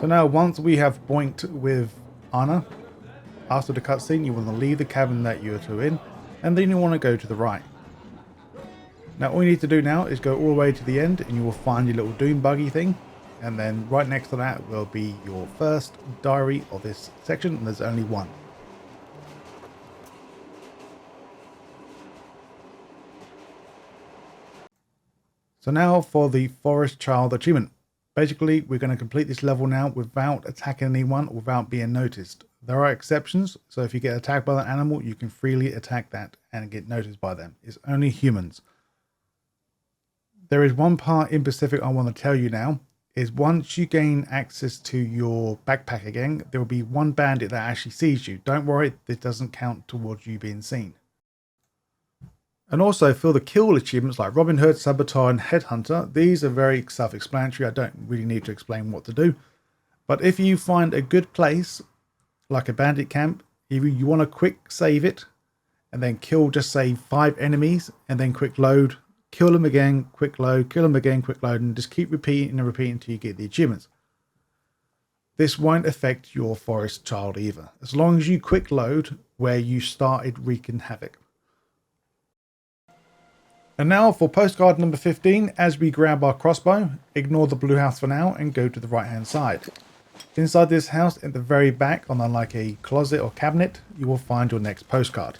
So now once we have boinked with Anna, after the cutscene you want to leave the cabin that you're in, and then you want to go to the right. Now all you need to do now is go all the way to the end and you will find your little doom buggy thing, and then right next to that will be your first diary of this section, and there's only one. So now for the Forest Child achievement. Basically, we're going to complete this level now without attacking anyone, without being noticed. There are exceptions, so if you get attacked by an animal, you can freely attack that and get noticed by them. It's only humans. There is one part in specific I want to tell you now, is once you gain access to your backpack again, there will be one bandit that actually sees you. Don't worry, this doesn't count towards you being seen. And also for the kill achievements like Robin Hood, Saboteur and Headhunter, these are very self-explanatory. I don't really need to explain what to do. But if you find a good place, like a bandit camp, if you want to quick save it, and then kill just say 5 enemies, and then quick load, kill them again, quick load, kill them again, quick load, and just keep repeating and repeating until you get the achievements. This won't affect your Forest Child either, as long as you quick load where you started wreaking havoc. And now for postcard number 15, as we grab our crossbow, ignore the blue house for now and go to the right hand side. Inside this house at the very back on like a closet or cabinet, you will find your next postcard.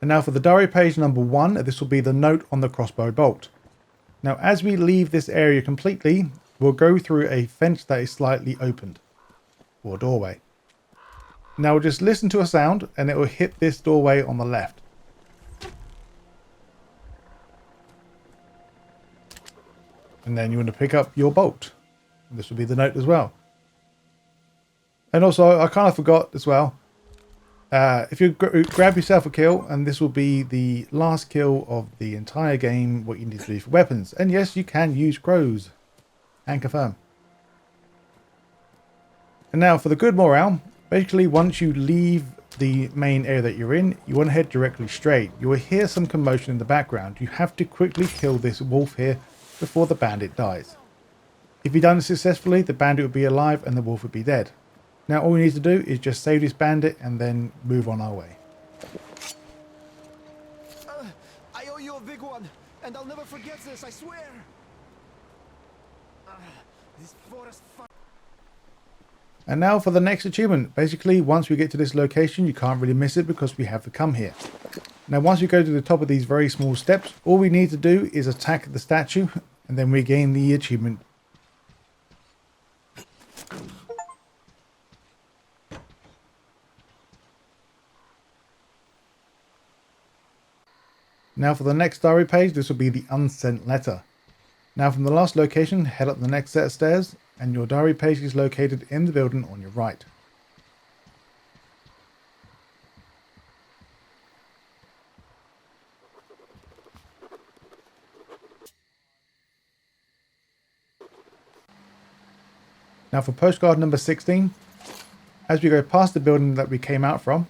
And now for the diary page number 1, this will be the note on the crossbow bolt. Now as we leave this area completely, we'll go through a fence that is slightly opened, or doorway. Now we'll just listen to a sound and it will hit this doorway on the left. And then you want to pick up your bolt. This will be the note as well. And also I kind of forgot as well, if you grab yourself a kill, and this will be the last kill of the entire game, what you need to do for weapons. And yes, you can use crows. And confirm. And now for the good morale, basically once you leave the main area that you're in, you want to head directly straight. You will hear some commotion in the background. You have to quickly kill this wolf here before the bandit dies. If you've done it successfully, the bandit will be alive and the wolf will be dead. Now all we need to do is just save this bandit and then move on our way. I owe you a big one, and I'll never forget this, I swear. This forest. And now for the next achievement. Basically, once we get to this location, you can't really miss it because we have to come here. Now once we go to the top of these very small steps, all we need to do is attack the statue, and then we gain the achievement. Now for the next diary page, this will be the unsent letter. Now from the last location, head up the next set of stairs, and your diary page is located in the building on your right. Now for postcard number 16, as we go past the building that we came out from,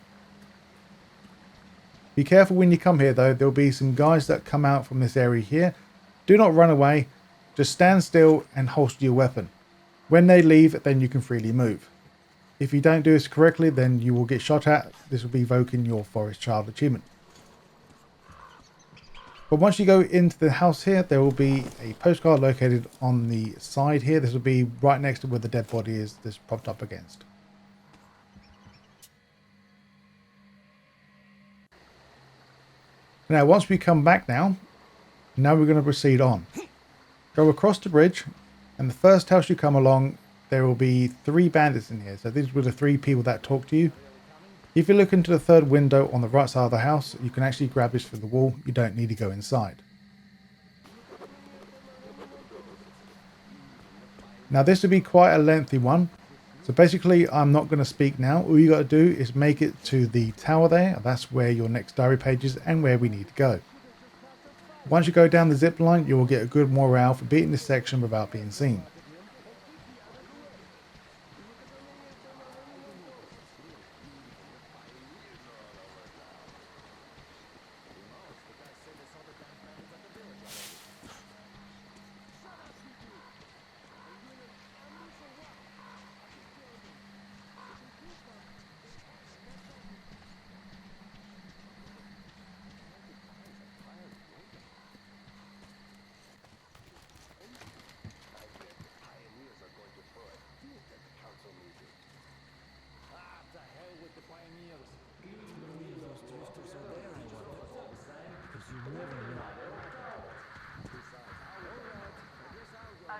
be careful when you come here though, there'll be some guys that come out from this area here. Do not run away, just stand still and holster your weapon. When they leave, then you can freely move. If you don't do this correctly, then you will get shot at. This will be evoking your Forest Child achievement. But once you go into the house here, there will be a postcard located on the side here. This will be right next to where the dead body is, this propped up against. Now once we come back now we're going to proceed on. Go across the bridge, and the first house you come along, there will be 3 bandits in here. So these were the 3 people that talk to you. If you look into the 3rd window on the right side of the house, you can actually grab this through the wall. You don't need to go inside. Now this will be quite a lengthy one. So basically I'm not going to speak now. All you got to do is make it to the tower there. That's where your next diary page is and where we need to go. Once you go down the zip line, you will get a good morale for beating this section without being seen.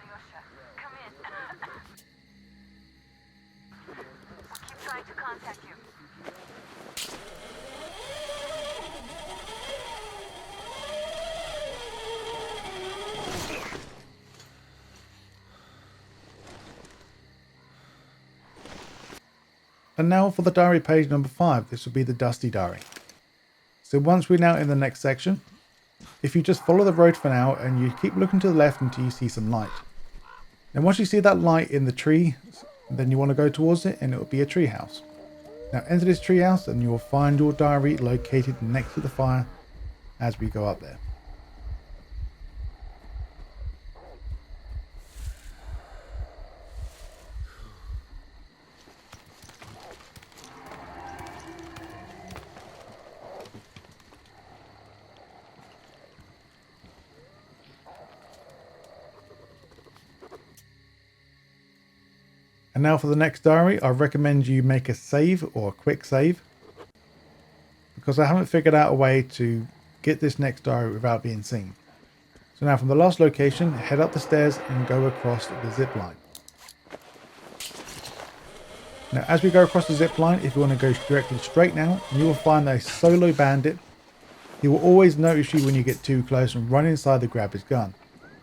Alyosh. Come in. We keep trying to contact you. And now for the diary page number 5. This will be the Dusty Diary. So once we're now in the next section, if you just follow the road for now and you keep looking to the left until you see some light. Now once you see that light in the tree, then you want to go towards it and it will be a tree house. Now enter this tree house and you will find your diary located next to the fire as we go up there. And now for the next diary, I recommend you make a save or a quick save, because I haven't figured out a way to get this next diary without being seen. So now from the last location, head up the stairs and go across the zip line. Now as we go across the zip line, if you want to go directly straight now, you will find a solo bandit. He will always notice you when you get too close and run inside to grab his gun.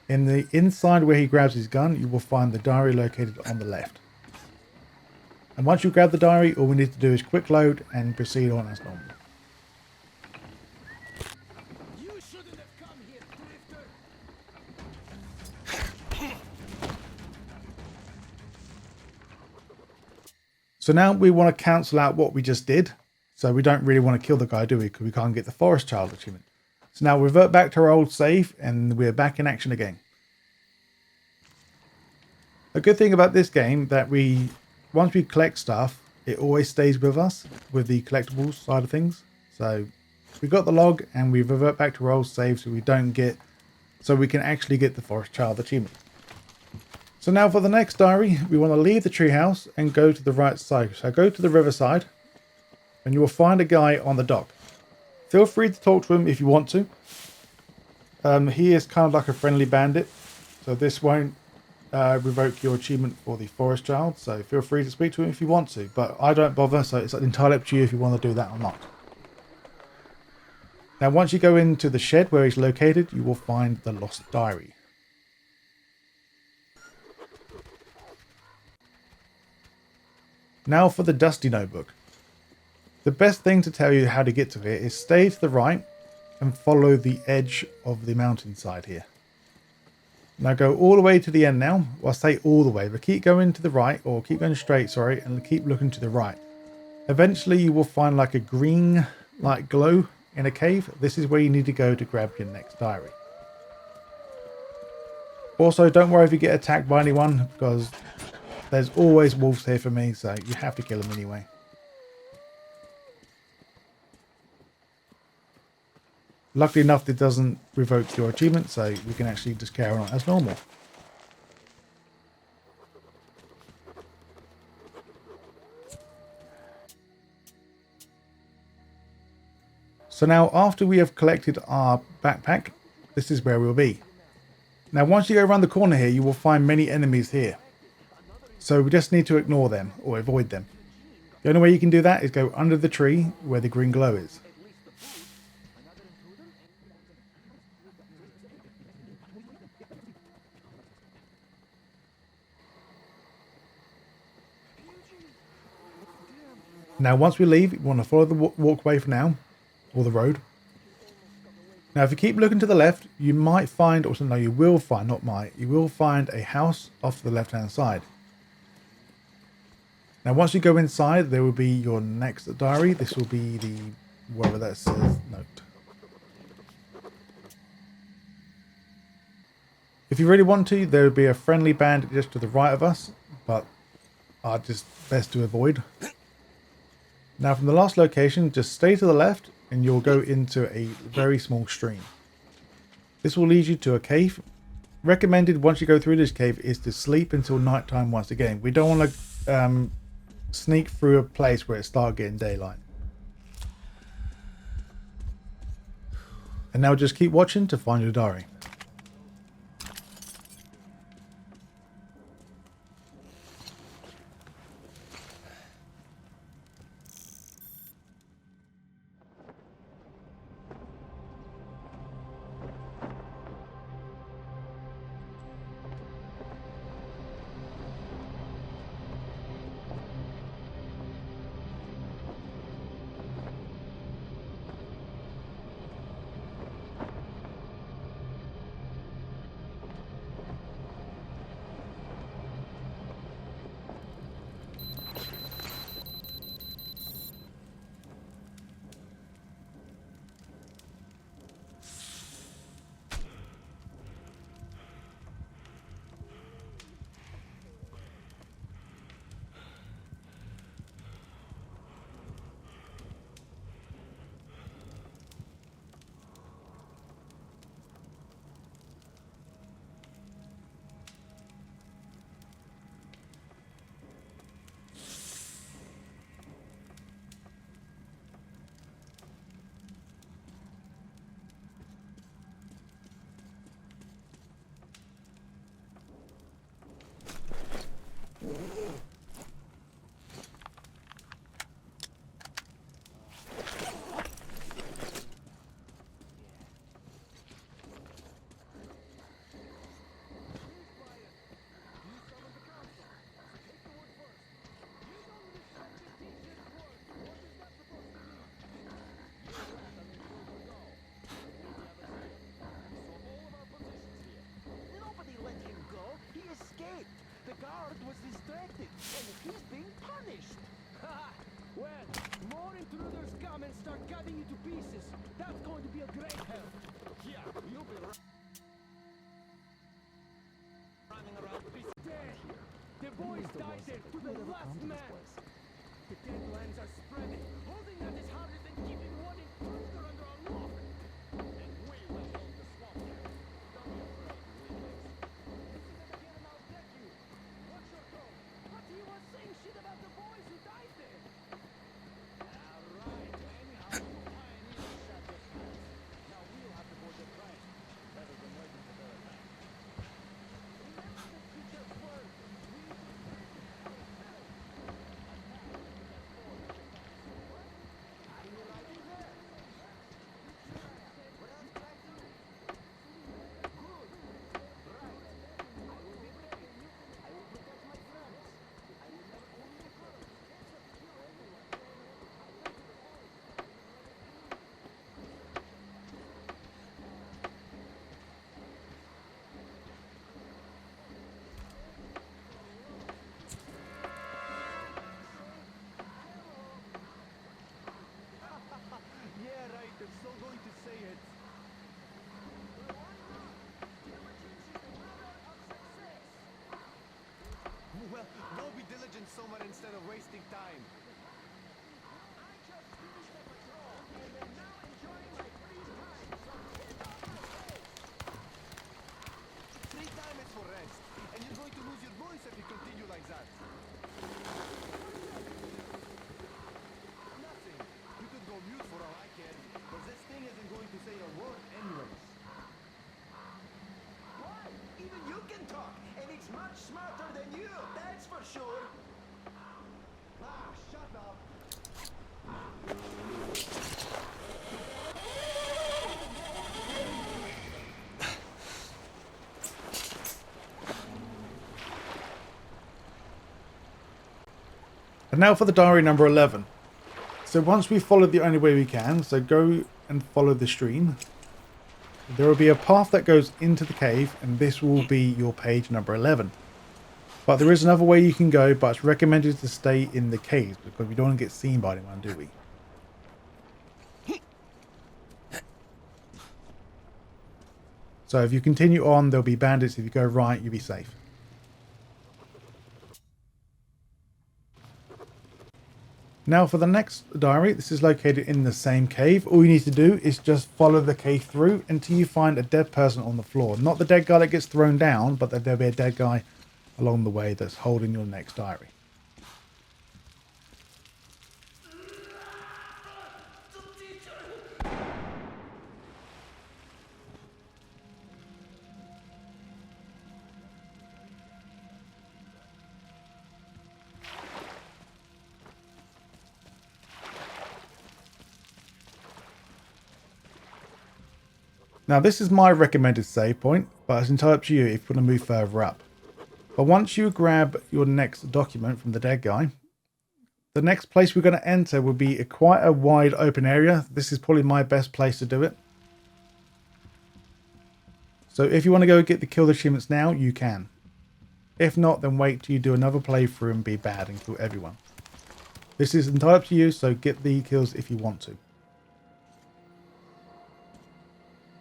In the inside where he grabs his gun, you will find the diary located on the left. And once you grab the diary, all we need to do is quick load and proceed on as normal. You shouldn't have come here, drifter. So now we want to cancel out what we just did. So we don't really want to kill the guy, do we? Because we can't get the Forest Child achievement. So now revert back to our old save and we're back in action again. A good thing about this game that once we collect stuff, it always stays with us with the collectibles side of things. So we got the log and we revert back to our old save so we can actually get the Forest Child achievement. So now for the next diary, we want to leave the treehouse and go to the right side. So go to the riverside and you will find a guy on the dock. Feel free to talk to him if you want to. He is kind of like a friendly bandit, so this won't revoke your achievement for the Forest Child, so feel free to speak to him if you want to, but I don't bother, so it's entirely up to you if you want to do that or not. Now once you go into the shed where he's located, you will find the lost diary. Now for the Dusty Notebook. The best thing to tell you how to get to it is stay to the right and follow the edge of the mountainside here. Now go all the way to the end now. Well, I say all the way, but keep going to the right, or keep going straight, sorry, and keep looking to the right. Eventually you will find like a green like glow in a cave. This is where you need to go to grab your next diary. Also, don't worry if you get attacked by anyone, because there's always wolves here for me, so you have to kill them anyway. Luckily enough, it doesn't revoke your achievement, so we can actually just carry on as normal. So now, after we have collected our backpack, this is where we'll be. Now, once you go around the corner here, you will find many enemies here. So we just need to ignore them, or avoid them. The only way you can do that is go under the tree where the green glow is. Now once we leave, we want to follow the walkway for now, or the road. Now if you keep looking to the left, you might find, or no, you will find, not might, you will find a house off to the left hand side. Now once you go inside, there will be your next diary. This will be the, wherever that says note. If you really want to, there will be a friendly bandit just to the right of us, but are just best to avoid. Now from the last location, just stay to the left and you'll go into a very small stream. This will lead you to a cave. Recommended once you go through this cave is to sleep until nighttime once again. We don't want to sneak through a place where it starts getting daylight. And now just keep watching to find your diary. distracted, and he's being punished. Well, more intruders come and start cutting you to pieces. That's going to be a great help. Yeah, you'll be running around pieces. There, the boys died there to the last man. The deadlands are spreading. Holding that is harder than keeping one intruder under a lock. And we will hold the swamp here. Don't be afraid, weaklings. This is it again and I'll deck you. What's your code? But he was saying shit about the boys who died there. Alright, anyhow, you pioneers shot your pants. Now we'll have to board the train. Better than waiting for their attack. Remember the teacher's word. Well, go be diligent somewhere instead of wasting time. I just finished the patrol and am now enjoying my free time, so get off my face! Free time is for rest, and you're going to lose your voice if you continue like that. Nothing. You could go mute for all I care, but this thing isn't going to say a word anyways. Why? Even you can talk, and it's much smarter than you, that's for sure. Ah, shut up. And now for the diary number 11. So once we've followed the only way we can, so go and follow the stream. There will be a path that goes into the cave, and this will be your page number 11. But there is another way you can go, but it's recommended to stay in the cave because we don't want to get seen by anyone, do we? So if you continue on, there'll be bandits. If you go right, you'll be safe. Now for the next diary, this is located in the same cave. All you need to do is just follow the cave through until you find a dead person on the floor. Not the dead guy that gets thrown down, but there'll be a dead guy along the way that's holding your next diary. Now this is my recommended save point, but it's entirely up to you if you want to move further up. But once you grab your next document from the dead guy, the next place we're going to enter will be quite a wide open area. This is probably my best place to do it. So if you want to go get the kill achievements now, you can. If not, then wait till you do another playthrough and be bad and kill everyone. This is entirely up to you, so get the kills if you want to.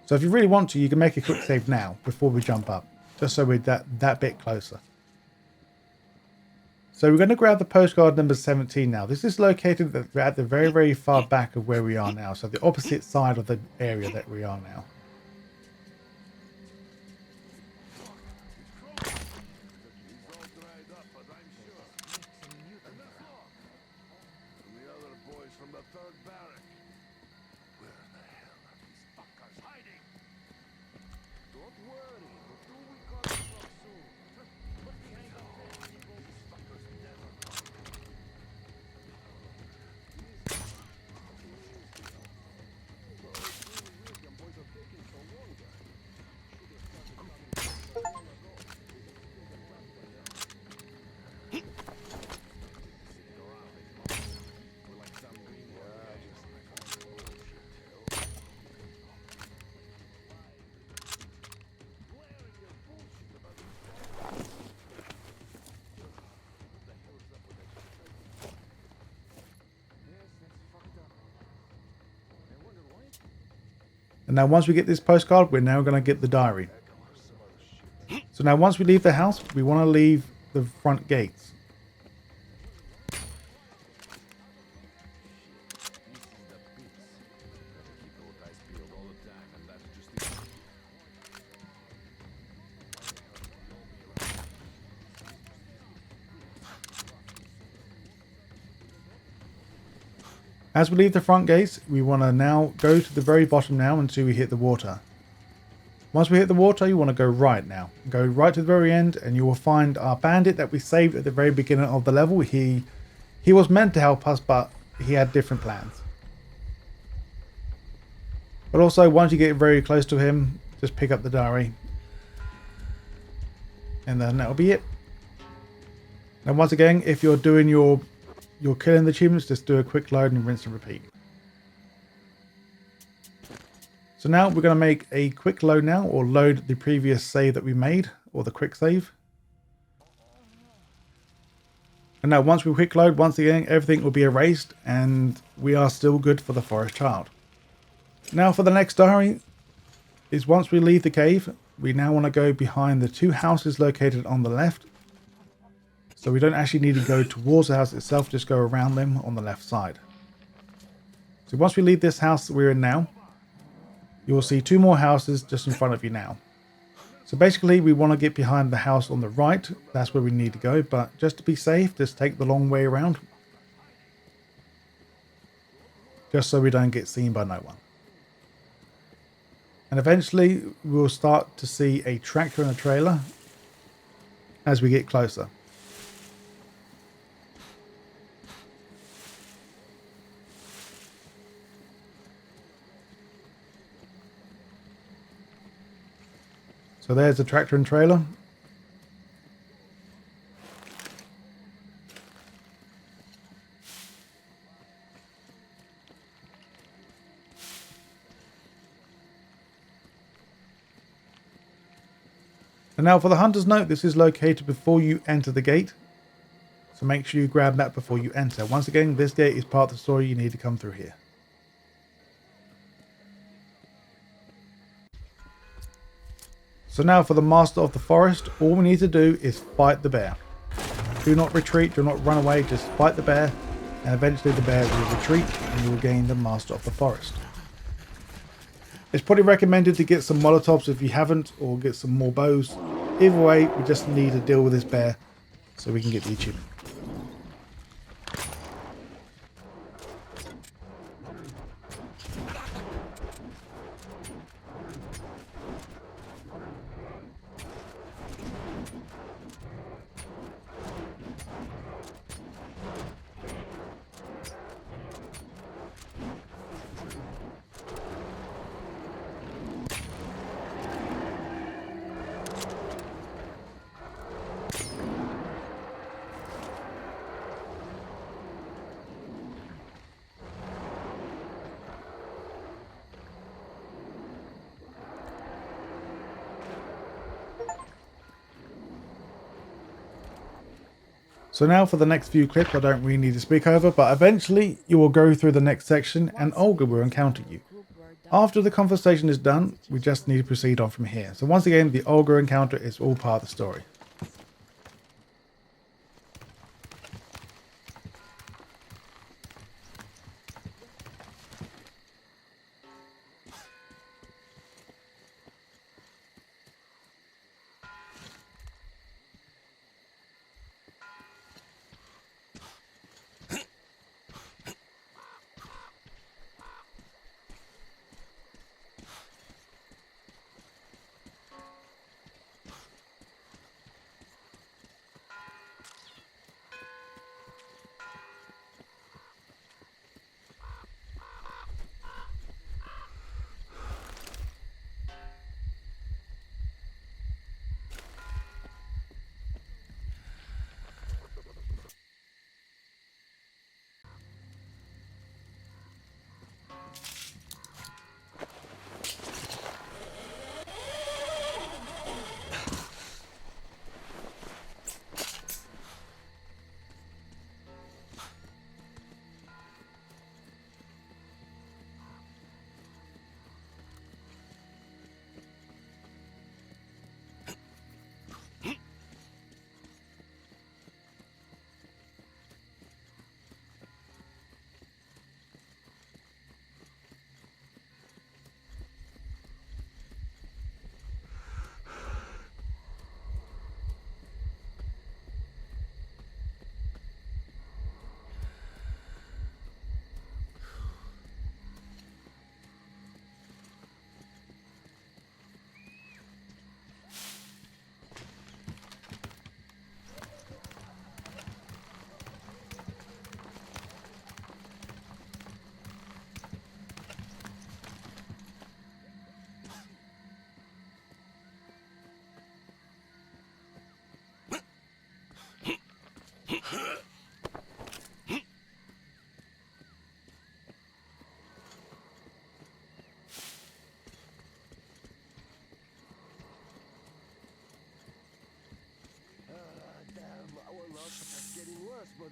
So if you really want to, you can make a quick save now before we jump up, just so we're that bit closer. So we're going to grab the postcard number 17 now. This is located at the very, very far back of where we are now. So the opposite side of the area that we are now. And now once we get this postcard, we're now going to get the diary. So now once we leave the house, we want to leave the front gates. As we leave the front gates, we want to now go to the very bottom now until we hit the water. Once we hit the water, you want to go right now. Go right to the very end and you will find our bandit that we saved at the very beginning of the level. He was meant to help us, but he had different plans. But also, once you get very close to him, just pick up the diary. And then that'll be it. And once again, if you're doing you're killing the achievements, just do a quick load and rinse and repeat. So now we're going to make a quick load now, or load the previous save that we made, or the quick save. And now once we quick load, once again everything will be erased and we are still good for the forest child. Now for the next diary is once we leave the cave, we now want to go behind the 2 houses located on the left. So we don't actually need to go towards the house itself, just go around them on the left side. So once we leave this house that we're in now, you will see 2 more houses just in front of you now. So basically we want to get behind the house on the right, that's where we need to go, but just to be safe, just take the long way around. Just so we don't get seen by no one. And eventually we'll start to see a tractor and a trailer as we get closer. So there's the tractor and trailer. And now for the hunter's note, this is located before you enter the gate. So make sure you grab that before you enter. Once again, this gate is part of the story, you need to come through here. So now for the Master of the Forest, all we need to do is fight the bear. Do not retreat, do not run away, just fight the bear, and eventually the bear will retreat and you will gain the Master of the Forest. It's probably recommended to get some Molotovs if you haven't, or get some more bows. Either way, we just need to deal with this bear so we can get the achievement. So now for the next few clips, I don't really need to speak over, but eventually you will go through the next section and Olga will encounter you. After the conversation is done, we just need to proceed on from here. So once again, the Olga encounter is all part of the story.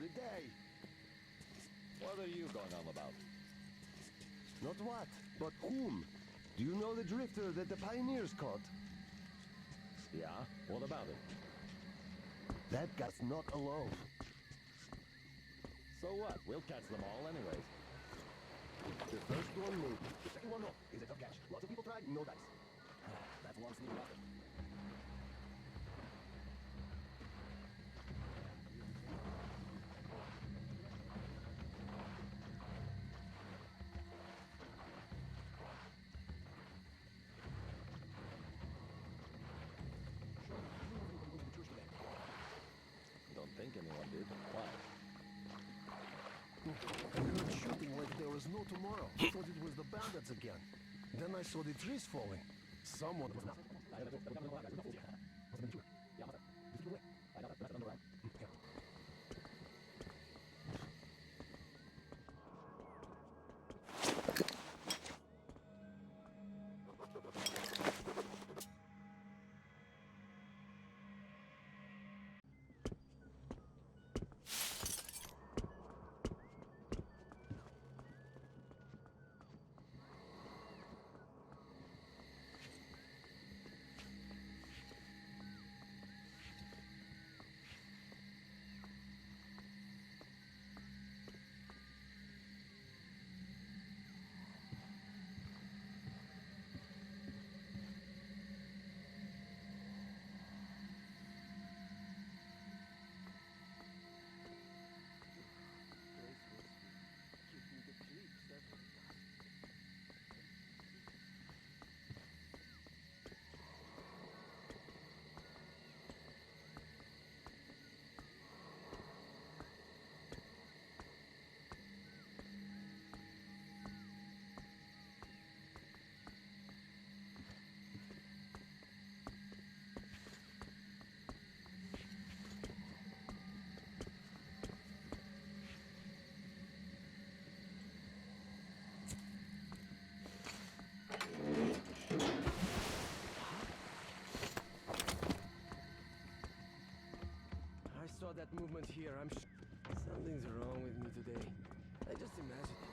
every day. What are you going on about? Not what, but whom? Do you know the drifter that the pioneers caught? Yeah? What about it? That guy's not alone. So what? We'll catch them all anyways. The first one, maybe. The second one, no. Is a tough catch. Lots of people tried, no dice. That's one sneaky bastard. Don't think anyone did. Why? I heard shooting like there was no tomorrow. Thought it was the bandits again. Then I saw the trees falling. Someone was not. I saw that movement here. Something's wrong with me today. I just imagined it.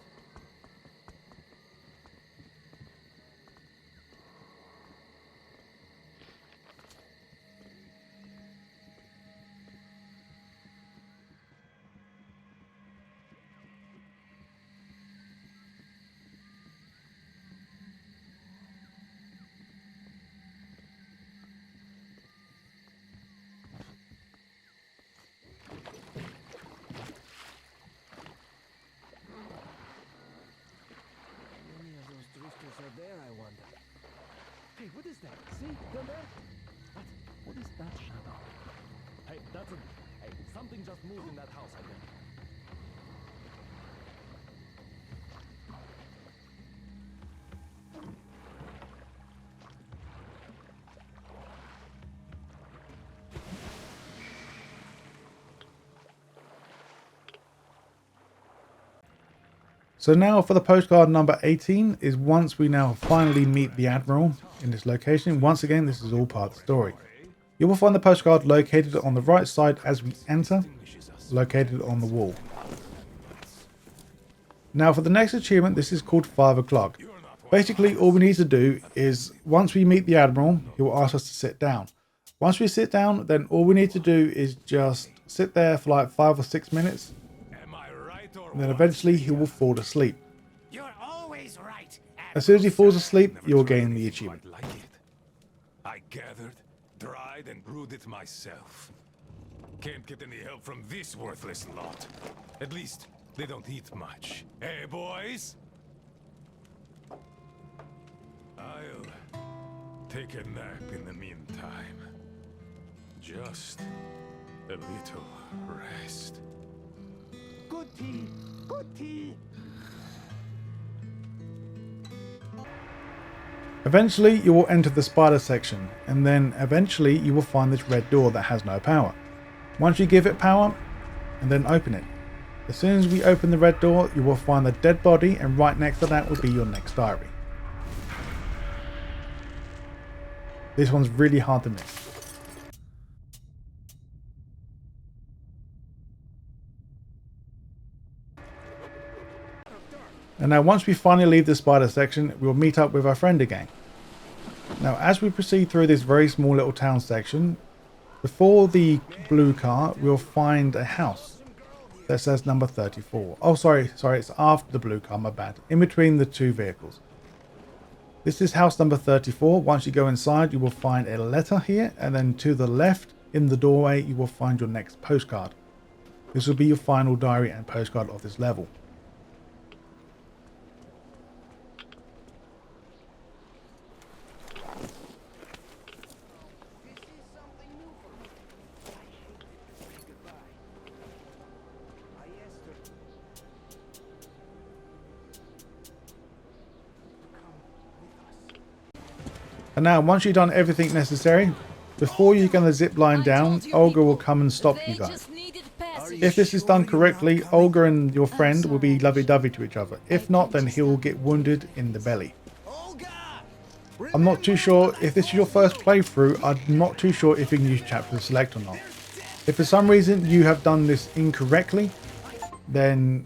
Are there, I wonder. Hey, what is that? See? Down there? What is that shadow? Hey, that's a... Hey, something just moved in that house, I think. So now for the postcard number 18 is once we now finally meet the Admiral in this location. Once again, this is all part of the story. You will find the postcard located on the right side as we enter, located on the wall. Now for the next achievement, this is called 5 o'clock. Basically, all we need to do is once we meet the Admiral, he will ask us to sit down. Once we sit down, then all we need to do is just sit there for like 5 or 6 minutes. And then eventually he will fall asleep. You're always right. As soon as he falls asleep, you will gain the achievement. Like it. I gathered, dried, and brewed it myself. Can't get any help from this worthless lot. At least, they don't eat much. Hey, boys? I'll take a nap in the meantime. Just a little rest. Good tea. Good tea. Eventually you will enter the spider section, and then eventually you will find this red door that has no power. Once you give it power, and then open it. As soon as we open the red door, you will find the dead body, and right next to that will be your next diary. This one's really hard to miss. And now once we finally leave the spider section, we'll meet up with our friend again. Now as we proceed through this very small little town section, before the blue car, we'll find a house that says number 34. Oh, sorry, it's after the blue car, my bad. In between the two vehicles. This is house number 34. Once you go inside, you will find a letter here, and then to the left in the doorway, you will find your next postcard. This will be your final diary and postcard of this level. And now, once you've done everything necessary, before you're going to zip line down, Olga will come and stop you guys. If this is done correctly, Olga and your friend will be lovey-dovey to each other. If not, then he will get wounded in the belly. I'm not too sure if this is your first playthrough. I'm not too sure if you can use chapter select or not. If for some reason you have done this incorrectly, then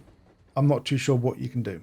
I'm not too sure what you can do.